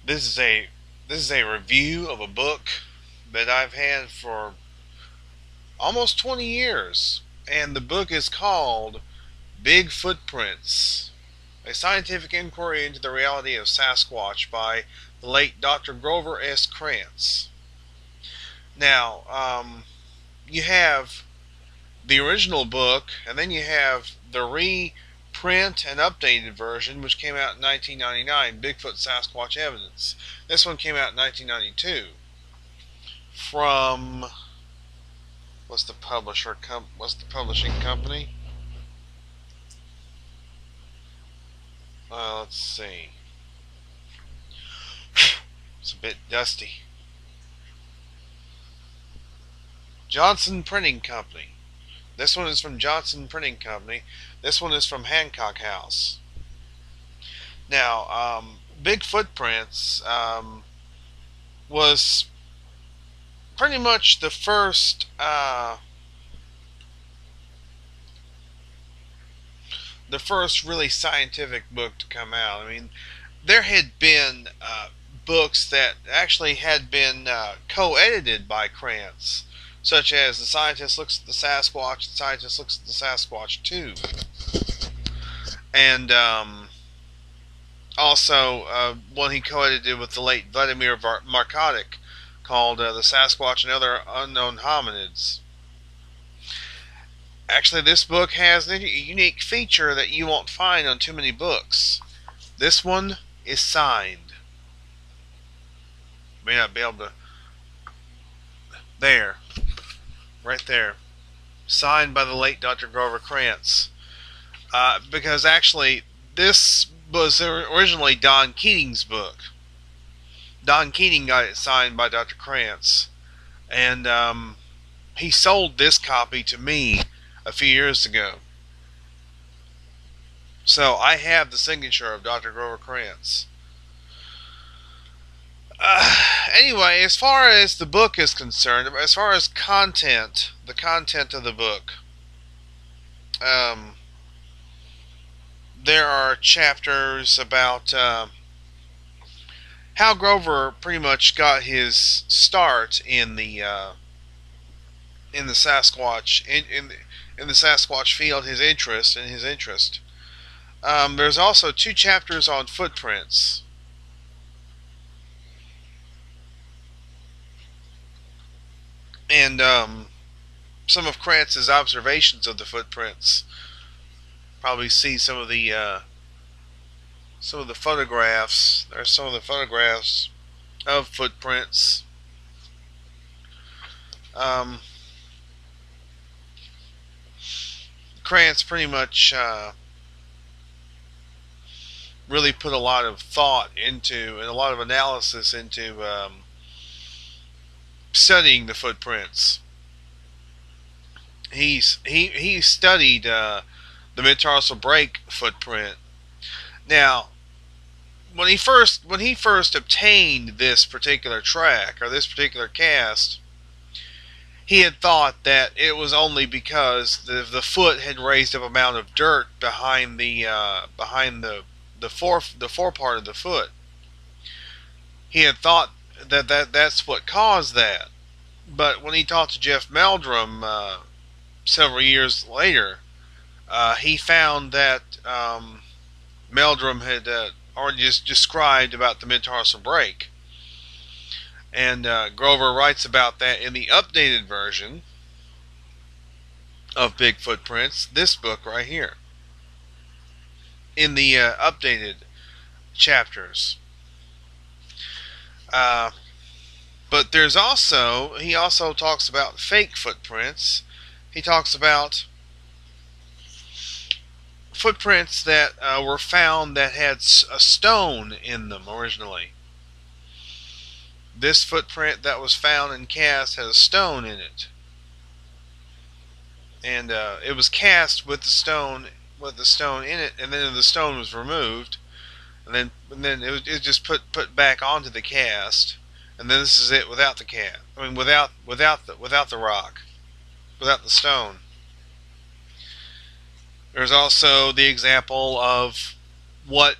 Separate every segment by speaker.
Speaker 1: This is a review of a book that I've had for almost 20 years, and the book is called Big Footprints: A Scientific Inquiry into the Reality of Sasquatch by the late Dr. Grover S. Krantz. Now, you have the original book, and then you have the reprint and updated version, which came out in 1999, Bigfoot Sasquatch Evidence. This one came out in 1992 from what's the publishing company? Let's see. It's a bit dusty. Johnson Printing Company. This one is from Johnson Printing Company. This one is from Hancock House. Now, Big Footprints was pretty much the first really scientific book to come out. I mean, there had been books that actually had been co-edited by Krantz, such as The Scientist Looks at the Sasquatch, The Scientist Looks at the Sasquatch 2. And also one he co-edited with the late Vladimir Markotic called The Sasquatch and Other Unknown Hominids. Actually, this book has a unique feature that you won't find on too many books. This one is signed. May not be able to... There. Right there. Signed by the late Dr. Grover Krantz. Because actually, this was originally Don Keating's book. Don Keating got it signed by Dr. Krantz. And he sold this copy to me a few years ago. So I have the signature of Dr. Grover Krantz. Anyway, as far as the book is concerned, as far as content, the content of the book, there are chapters about how Grover pretty much got his start in the Sasquatch in the Sasquatch field, his interest. There's also 2 chapters on footprints. And some of Krantz's observations of the footprints. Probably see some of the photographs. There's some of the photographs of footprints. Krantz pretty much really put a lot of thought into and a lot of analysis into studying the footprints. He studied the metatarsal break footprint. Now, when he first obtained this particular track or this particular cast, he had thought that it was only because the foot had raised up a mound of dirt behind the fore part of the foot. He had thought that's what caused that. But when he talked to Jeff Meldrum several years later, he found that Meldrum had already just described about the metatarsal break. And Grover writes about that in the updated version of Big Footprints, this book right here, in the updated chapters. But there's also, he also talks about fake footprints. He talks about footprints that were found that had a stone in them originally. This footprint that was found and cast had a stone in it, and it was cast with the stone in it, and then the stone was removed, and then it was just put back onto the cast, and then this is it without the cast. I mean, without the rock, without the stone. There's also the example of what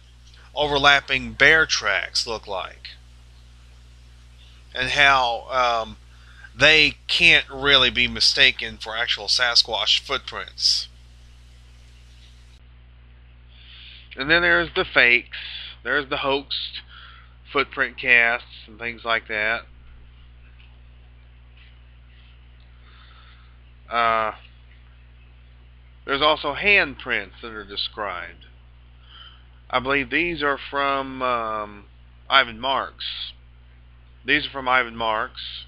Speaker 1: overlapping bear tracks look like, and how they can't really be mistaken for actual Sasquatch footprints. And then there's the fakes. There's the hoaxed footprint casts and things like that. There's also handprints that are described. I believe these are from Ivan Marks. These are from Ivan Marks,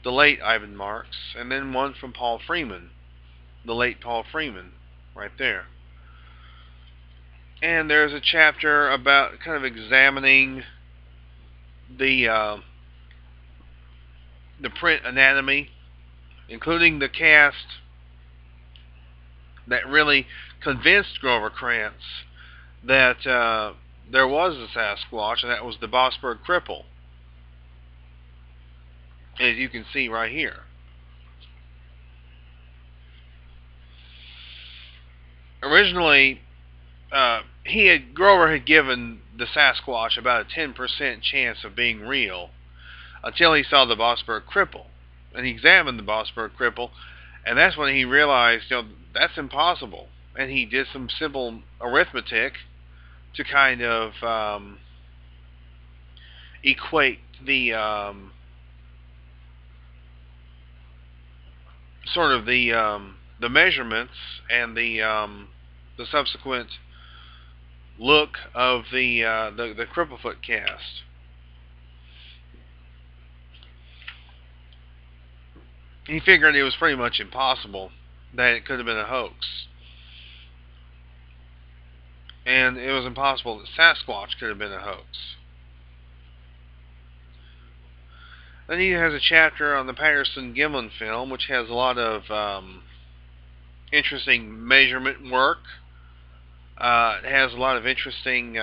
Speaker 1: the late Ivan Marks, and then one from Paul Freeman, the late Paul Freeman, right there. And there's a chapter about kind of examining the print anatomy, including the cast that really convinced Grover Krantz that there was a Sasquatch, and that was the Bossberg Cripple, as you can see right here. Originally, Grover had given the Sasquatch about a 10% chance of being real until he saw the Bossberg Cripple, and he examined the Bossberg Cripple, and that's when he realized, that's impossible. And he did some simple arithmetic to kind of equate the sort of the measurements and the subsequent look of the Cripplefoot cast. He figured it was pretty much impossible that it could have been a hoax. And it was impossible that Sasquatch could have been a hoax. Then he has a chapter on the Patterson-Gimlin film, which has a lot of interesting measurement work. It has a lot of interesting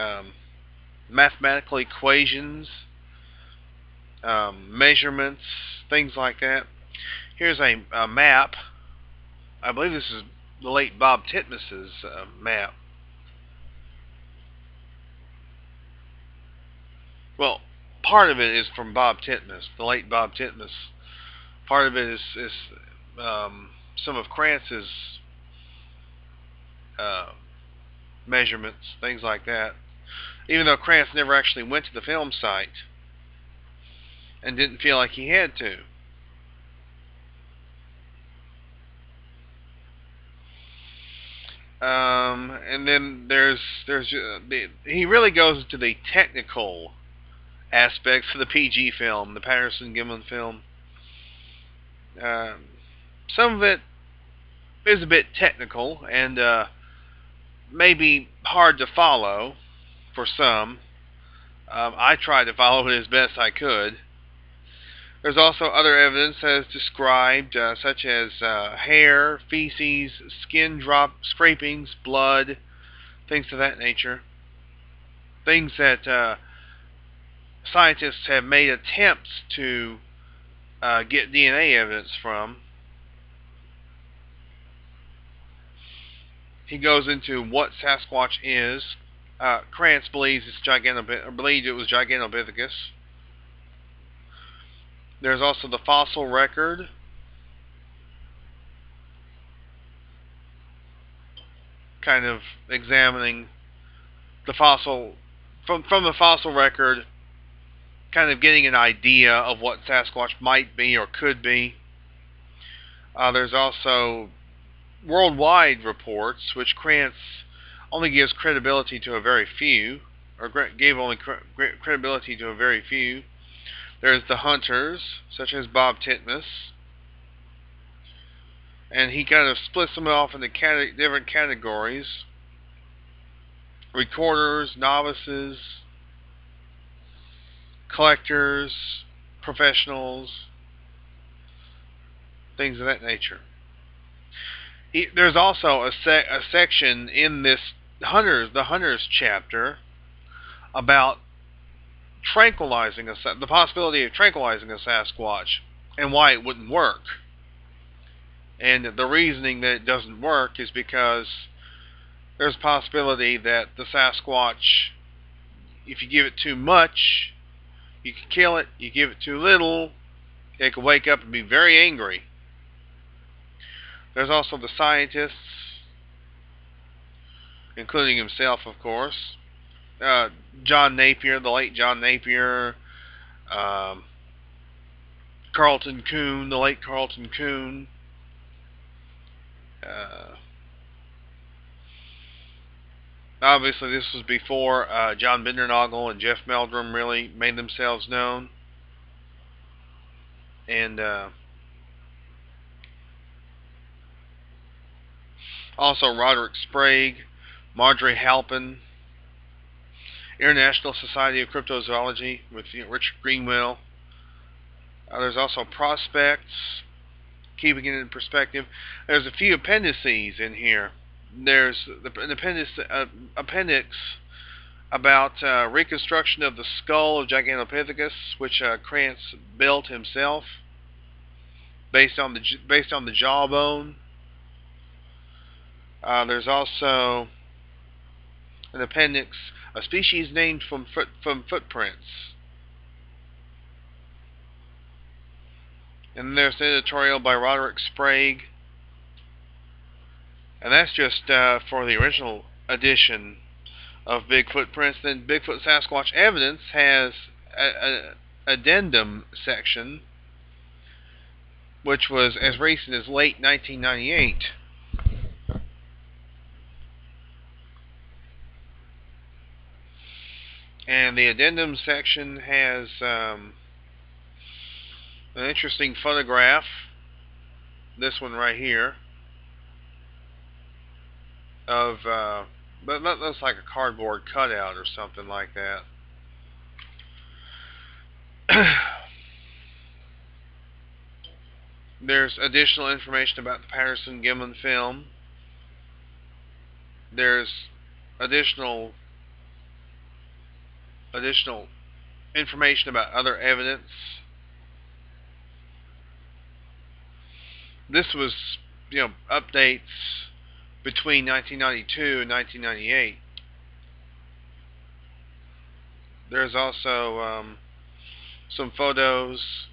Speaker 1: mathematical equations, measurements, things like that. Here's a map. I believe this is the late Bob Titmus's map. Well, part of it is from Bob Titmus, the late Bob Titmus. Part of it is some of Krantz's measurements, things like that. Even though Krantz never actually went to the film site and didn't feel like he had to. And then he really goes into the technical aspects of the PG film, the Patterson-Gimlin film. Some of it is a bit technical and maybe hard to follow for some. I tried to follow it as best I could. There's also other evidence as described, such as hair, feces, skin drop scrapings, blood, things of that nature. Things that scientists have made attempts to get DNA evidence from. He goes into what Sasquatch is. Krantz believes believed it was Gigantopithecus. There's also the fossil record. Kind of examining the fossil from the fossil record, kind of getting an idea of what Sasquatch might be or could be. There's also worldwide reports, which Krantz only gives credibility to a very few, or gave only credibility to a very few. There's the hunters, such as Bob Titmus, and he kind of splits them off into different categories. Recorders, novices, collectors, professionals, things of that nature. There's also a section in this the hunters chapter about the possibility of tranquilizing a Sasquatch and why it wouldn't work. And the reasoning that it doesn't work is because
Speaker 2: there's a possibility that the Sasquatch, if you give it too much, you can kill it. You give it too little, it could wake up and be very angry. There's also the scientists, including himself, of course. John Napier, the late John Napier, um, Carlton Coon, the late Carlton Coon. Uh, Obviously, this was before John Bindernagel and Jeff Meldrum really made themselves known. And also Roderick Sprague, Marjorie Halpin, International Society of Cryptozoology with Richard Greenwell. There's also prospects, keeping it in perspective. There's a few appendices in here. There's an appendix about reconstruction of the skull of Gigantopithecus, which Krantz built himself, based on the jawbone. There's also an appendix, a species named from footprints. And there's an editorial by Roderick Sprague. And that's just for the original edition of Bigfoot Prints. Then Bigfoot Sasquatch Evidence has an addendum section, which was as recent as late 1998. And the addendum section has an interesting photograph, this one right here, of but that looks like a cardboard cutout or something like that. There's additional information about the Patterson-Gimlin film. There's additional information about other evidence. This was, updates between 1992 and 1998. There's also some photos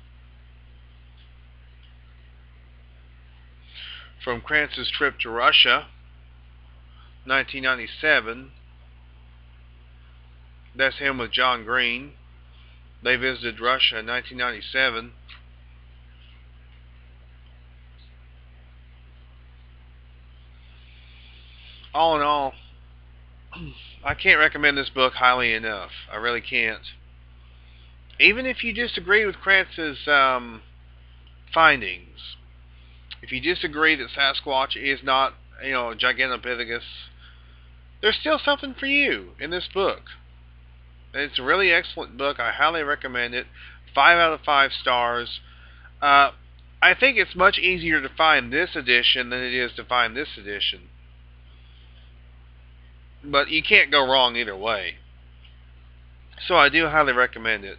Speaker 2: from Krantz's trip to Russia, 1997. That's him with John Green. They visited Russia in 1997. All in all, I can't recommend this book highly enough. I really can't. Even if you disagree with Krantz's findings, if you disagree that Sasquatch is not, Gigantopithecus, there's still something for you in this book. It's a really excellent book. I highly recommend it. 5 out of 5 stars. I think it's much easier to find this edition than it is to find this edition. But you can't go wrong either way. So I do highly recommend it.